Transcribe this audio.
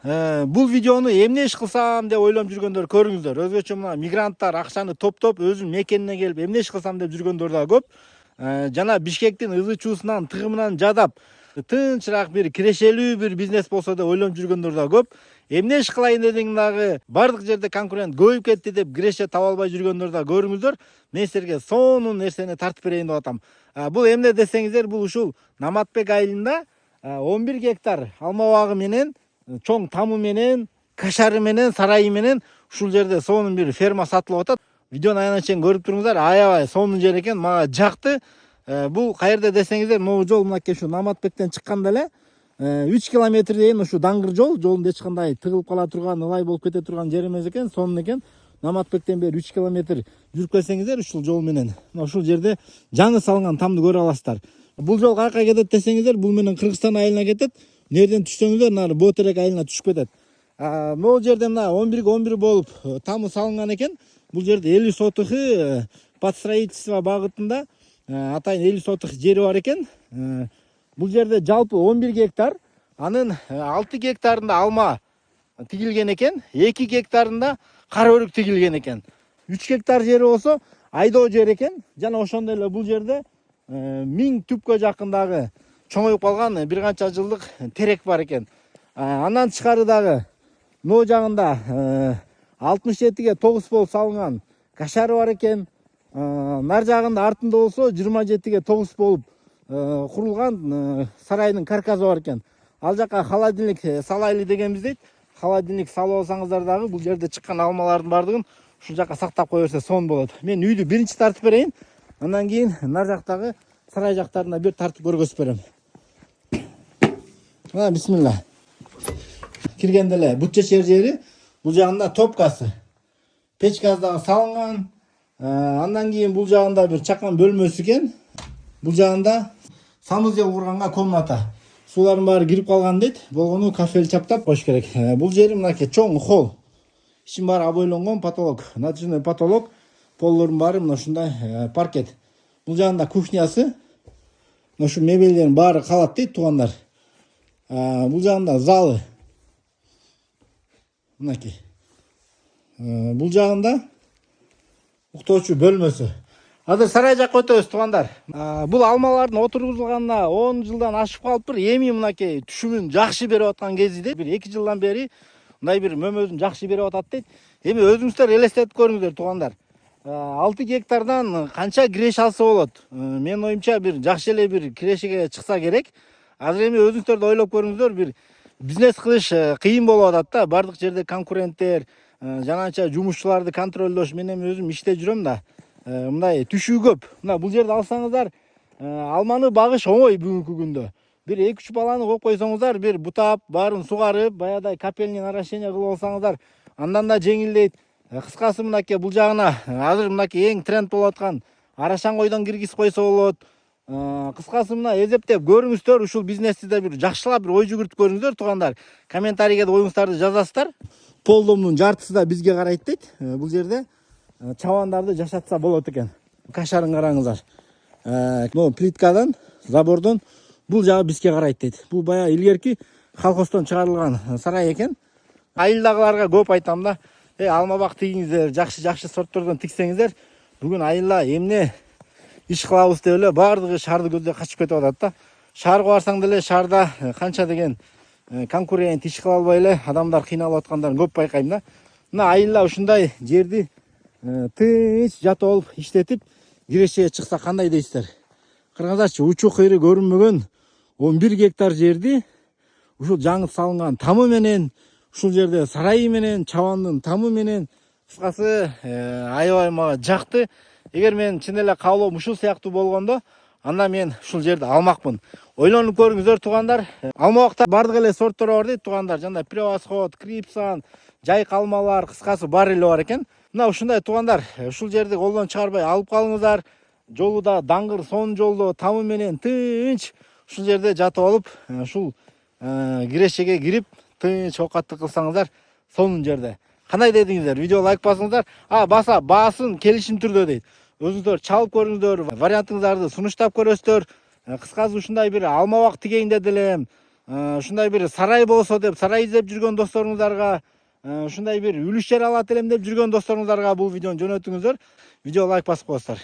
Бул видеону эмне иш кылсам деп ойлоп жүргөндөр көрүңүздөр. Өзгөчө мына мигранттар акчаны топтоп өзүнүн мекенине келип эмне иш кылсам деп жүргөндөр да көп. Жана Бишкектин ызы чуусунан тыгымынан жадап тынчыраак бир кирешелүү бир бизнес болсо деп ойлоп жүргөндөр да көп. Эмне иш кылайын дедиң дагы бардык жерде конкурент көбөйүп кетти деп киреше таба албай жүргөндөр да көрүңүздөр. Мен силерге сонун нерсени тартып берейин деп атам. Бул эмне десеңиздер, бул ушул Наматбек айылында 11 гектар алма багы менен, чоң тамы менен, кашары менен, сарайы менен ушул жерде сонун бир ферма сатылып атат. Видеону аянтча чейин көрүп туруңуздар, аябай сонун жер экен, мага жакты. Бул каерде десеңиздер, могу жол мынакей ушу Наматбектен чыкканда эле 3 километр дейин ушу даңгыр жолунда эч кандай тыгылып кала турган, ылай болуп кете турган жер эмес экен, сонун экен. Наматбектен бери 3 километр жүрүп келсеңиздер ушул жол менен, ушул жерде жаңы салынган тамды көрө аласыздар. Бул жол каяка кетет десеңиздер, бул менен Кыргызстан айылына кетет. Нерден түшсөңүздөр, нары Ботерек айылына түшүп кетет. Могу жерде мына 11 11 болуп тамы салынган экен. Бул жерде 50 сотых под строительство багытында атайын 50 сотых жери бар экен. Бул жерде жалпы 11 гектар, анын 6 гектарында алма тигилген экен, 2 гектарында кара өрүк тигилген экен. 3 гектар жери болсо айдоо жер экен. Жана ошондой эле бул жерде 1000 түпкө жакындагы чоңоюп калган бир канча жылдык терек бар экен. Андан тышкары дагы могу жагында 67ге 9 болуп салынган кашары бар экен. Нар жагында артында болсо 27ге 9 болуп курулган сарайдын карказы бар экен. Ал жака холодильник салайлы дегенбиз дейт. Холодильник салып алсаңыздар дагы бул жерде чыккан алмалардын бардыгын ушул жака сактап кое берсе сонун болот. Мен үйдү биринчи тартып берейин. Андан кийин нар жактагы сарай жактарына бир тартып көргөзүп берем. Бисмилла. Киргенде эле бут чечер жери, бул жагында топкасы. Печкасы дагы салынган. Андан кийин бул жагында бир чакан бөлмөсү экен. Бул жагында санузел курганга комната. Сулардын баары кирип калган дейт. Болгону кафель чаптап коюш керек. Бул жери мынакей чоң холл. Ишин баары обойлонгон потолок. Натужный потолок. Полдордун баары мына ушундай паркет. Бул жагында кухнясы. Ушу мебелдердин баары калат дейт туугандар. Бул жагында залы. Мынакей. Бул жагында уктоочу бөлмөсү. Азыр сарай жакка өтөбүз туугандар. Бул алмалардын отургузулганына 10 жылдан ашып калыптыр. Эми мынакей түшүмүн жакшы берип аткан кезиде, бир 2 жылдан бери мындай бир мөмөзүн жакшы берип атат дейт. Эми өзүңүздөр элестетип көрүңүздөр туугандар. 6 гектардан канча киреш алса болот? Менин оюмча бир жакшы эле бир кирешеге чыкса керек. Азыр эми өзүңүздөр да ойлоп көрүңүздөр, бир бизнес кылыш кыйын болуп атат да. Бардык жерде конкуренттер, жанача жумушчуларды контролдош. Мен эми өзүм иште жүрөм да. Мындай түшүү көп. Мына бул жерде алсаңыздар, алманы багыш оңой бүгүнкү күндө. Бир 2-3 баланы коюп койсоңуздар, бир бутап, баарын сугарып, баягыдай капельный наращение кылып алсаңыздар, андан да жеңилдейт. Кыскасы мынакей бул жагына азыр мынакей эң тренд болуп аткан арашан койдон киргизип койсо болот. Кыскасы мына эзептеп көрүңүздөр, ушул бизнести да бир жакшылап бир ой жүгүртүп көрүңүздөр туугандар. Комментарийге да оюңуздарды жазасыздар. Полдомдун жартысы да бизге карайт дейт. Бул жерде чабандарды жашатса болот экен. Кашарын караңыздар. Могу плиткадан, забордон бул жагы бизге карайт дейт. Бул баягы илгерки колхоздон чыгарылган сарай экен. Айылдагыларга көп айтам да. Алма бак тигиңиздер, жакшы сорттордон тиксеңиздер. Бүгүн айылда эмне иш кылабыз деп эле бардыгы шаарды көздөй качып кетип атат да. Шаарга барсаң деле шаарда канча деген конкурент иш кыла албай эле адамдар кыйналып аткандарын көп байкайм да. Мына айылда ушундай жерди тынч жатып алып иштетип кирешеге чыкса кандай дейсиздер? Караңыздарчы, учу кыйры көрүнмөгөн 11 гектар жерди ушул жаңы салынган тамы менен, ушул жерде сарайы менен, чабандын тамы менен, кыскасы аябай мага жакты. Эгер мен чын эле каалоом ушул сыяктуу болгондо, анда мен ушул жерди алмакмын. Ойлонуп көрүңүздөр туугандар. Алма бакта бардык эле сорттору бар дейт туугандар. Жана Превосход, Крипсан, жайык алмалар, кыскасы баары эле бар экен. Мына ушундай туугандар, ушул жерди колдон чыгарбай алып калыңыздар. Жолу да даңгыр, сонун жолдо тамы менен тынч ушул жерде жатып алып, ушул кирешеге кирип тынч оокатты кылсаңыздар сонун жерде. Кандай дедиңиздер? Видео лайк басыңыздар. Баса баасын келишим түрдө дейт. Өзүңүздөр чалып көрүңүздөр, вариантыңыздарды сунуштап көрөсүздөр. Кыскасы ушундай бир алма бак тигейин деп элем. ушундай бир сарай болсо деп сарай издеп жүргөн досторуңуздарга, ушундай бир үлүш жер алат элем деп жүргөн досторуңуздарга бул видеону жөнөтүңүздөр. Видео лайк басып коесуздар.